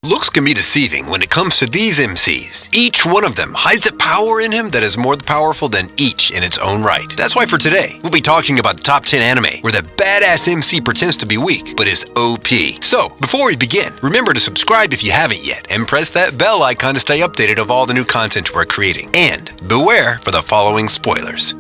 Looks can be deceiving when it comes to these MCs. Each one of them hides a power in him that is more powerful than each in its own right. That's why for today, we'll be talking about the top 10 anime where the badass MC pretends to be weak, but is OP. So, before we begin, remember to subscribe if you haven't yet, and press that bell icon to stay updated of all the new content we're creating. And beware for the following spoilers.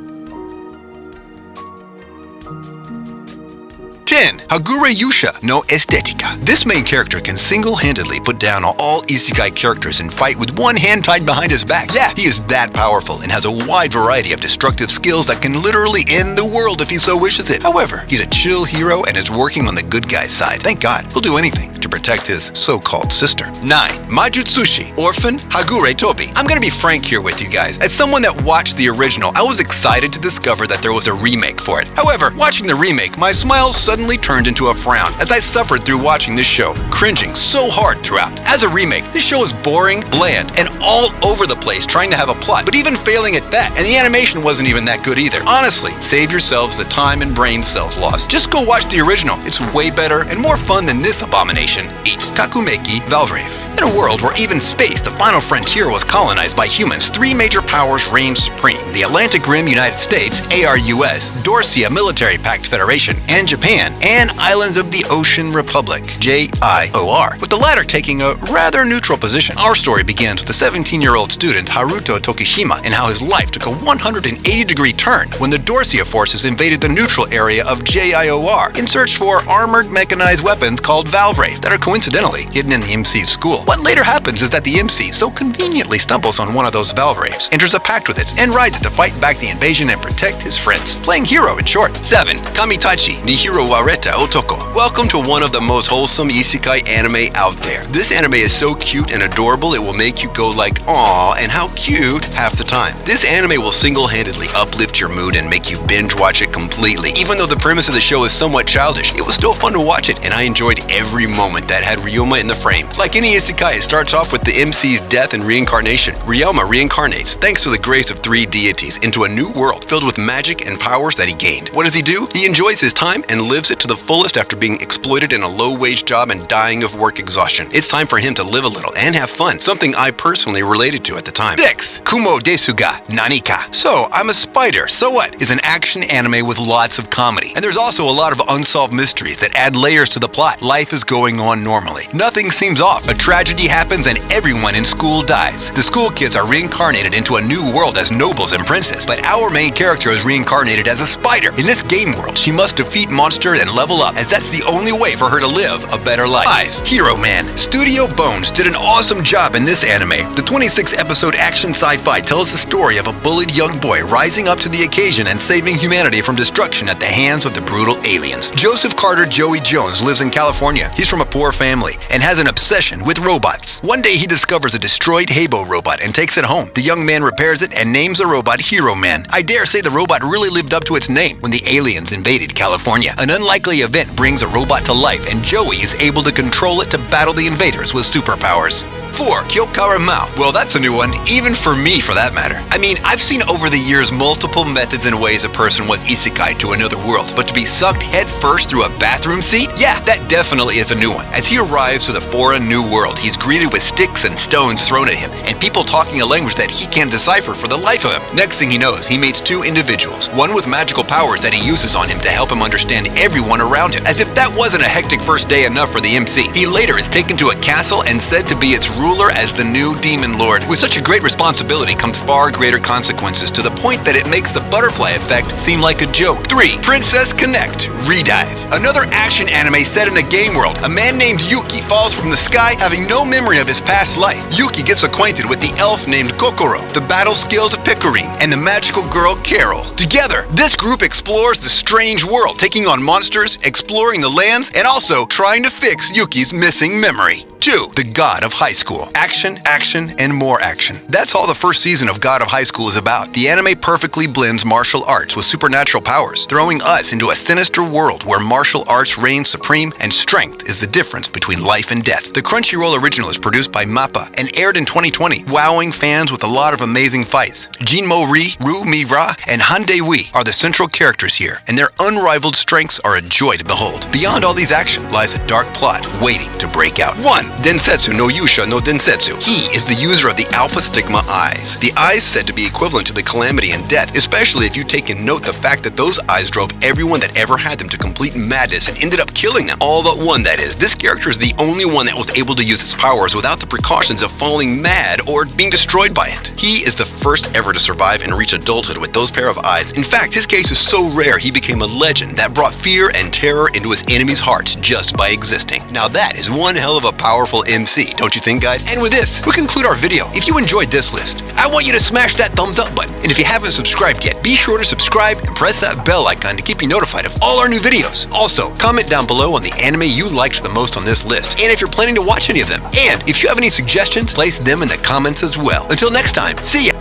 10. Hagure Yusha no Estetica. This main character can single-handedly put down all isekai characters and fight with one hand tied behind his back. Yeah, he is that powerful and has a wide variety of destructive skills that can literally end the world if he so wishes it. However, he's a chill hero and is working on the good guy's side. Thank God. He'll do anything to protect his so-called sister. 9. Majutsushi Orphan Hagure Tobi. I'm gonna be frank here with you guys. As someone that watched the original, I was excited to discover that there was a remake for it. However, watching the remake, my smile suddenly turned into a frown as I suffered through watching this show, cringing so hard throughout. As a remake, this show is boring, bland, and all over the place trying to have a plot, but even failing at that, and the animation wasn't even that good either. Honestly, save yourselves the time and brain cells lost. Just go watch the original. It's way better and more fun than this abomination. 8. Kakumeki Valvrave. In a world where even space, the final frontier, was colonized by humans, three major powers reigned supreme: the Atlantic Rim United States, ARUS, Dorsia Military Pact Federation, and Japan, and Islands of the Ocean Republic, JIOR, with the latter taking a rather neutral position. Our story begins with a 17-year-old student, Haruto Tokishima, and how his life took a 180-degree turn when the Dorsia forces invaded the neutral area of JIOR in search for armored mechanized weapons called Valvrave that are coincidentally hidden in the MC's school. What later happens is that the MC so conveniently stumbles on one of those Valvraves, enters a pact with it, and rides it to fight back the invasion and protect his friends. Playing hero in short. 7. Kamitachi Nihiro Wareta Otoko. Welcome to one of the most wholesome isekai anime out there. This anime is so cute and adorable it will make you go like, "Aw, and how cute," half the time. This anime will single-handedly uplift your mood and make you binge watch it completely. Even though the premise of the show is somewhat childish, it was still fun to watch it, and I enjoyed every moment that had Ryoma in the frame. Like any isekai, it starts off with the MC's death and reincarnation. Ryoma reincarnates, thanks to the grace of three deities, into a new world filled with magic and powers that he gained. What does he do? He enjoys his time and lives it to the fullest after being exploited in a low-wage job and dying of work exhaustion. It's time for him to live a little and have fun, something I personally related to at the time. 6. Kumo Desuga Nanika. So, I'm a Spider, so what? Is an action anime with lots of comedy. And there's also a lot of unsolved mysteries that add layers to the plot. Life is going on normally. Nothing seems off. A tragedy happens and everyone in school dies. The school kids are reincarnated into a new world as nobles and princes, but our main character is reincarnated as a spider. In this game world, she must defeat monsters and level up, as that's the only way for her to live a better life. 5. Hero Man. Studio Bones did an awesome job in this anime. The 26-episode action sci-fi tells the story of a bullied young boy rising up to the occasion and saving humanity from destruction at the hands of the brutal aliens. Joseph Carter Joey Jones lives in California. He's from a poor family and has an obsession with robots. One day he discovers a destroyed Habo robot and takes it home. The young man repairs it and names the robot Hero Man. I dare say the robot really lived up to its name when the aliens invaded California. An unlikely event brings a robot to life and Joey is able to control it to battle the invaders with superpowers. 4. Kyokara Mao. Well, that's a new one, even for me for that matter. I mean, I've seen over the years multiple methods and ways a person was isekai to another world, but to be sucked head first through a bathroom seat? Yeah, that definitely is a new one. As he arrives to the foreign new world, he's greeted with sticks and stones thrown at him, and people talking a language that he can't decipher for the life of him. Next thing he knows, he meets two individuals, one with magical powers that he uses on him to help him understand everyone around him. As if that wasn't a hectic first day enough for the MC, he later is taken to a castle and said to be its ruler as the new demon lord. With such a great responsibility comes far greater consequences, to the point that it makes the butterfly effect seem like a joke. 3. Princess Connect Redive. Another action anime set in a game world. A man named Yuki falls from the sky having no memory of his past life. Yuki gets acquainted with the elf named Kokoro, the battle-skilled Picorine, and the magical girl Carol. Together, this group explores the strange world, taking on monsters, exploring the lands, and also trying to fix Yuki's missing memory. 2. The God of High School. Action, action, and more action. That's all the first season of God of High School is about. The anime perfectly blends martial arts with supernatural powers, throwing us into a sinister world where martial arts reign supreme and strength is the difference between life and death. The Crunchyroll original is produced by MAPPA and aired in 2020, wowing fans with a lot of amazing fights. Jinmo Ri, Ru Mi Ra, and Hande Wee are the central characters here, and their unrivaled strengths are a joy to behold. Beyond all these action lies a dark plot waiting to break out. 1. Densetsu no Yusha no Densetsu. He is the user of the Alpha Stigma eyes. The eyes said to be equivalent to the calamity and death, especially if you take in note the fact that those eyes drove everyone that ever had them to complete madness and ended up killing them. All but one, that is. This character is the only one that was able to use his powers without the precautions of falling mad or being destroyed by it. He is the first ever to survive and reach adulthood with those pair of eyes. In fact, his case is so rare he became a legend that brought fear and terror into his enemies' hearts just by existing. Now that is one hell of a powerful MC, don't you think, guys? And with this, we conclude our video. If you enjoyed this list, I want you to smash that thumbs up button. And if you haven't subscribed yet, be sure to subscribe and press that bell icon to keep you notified of all our new videos. Also, comment down below on the anime you liked the most on this list, and if you're planning to watch any of them. And if you have any suggestions, place them in the comments as well. Until next time, see ya!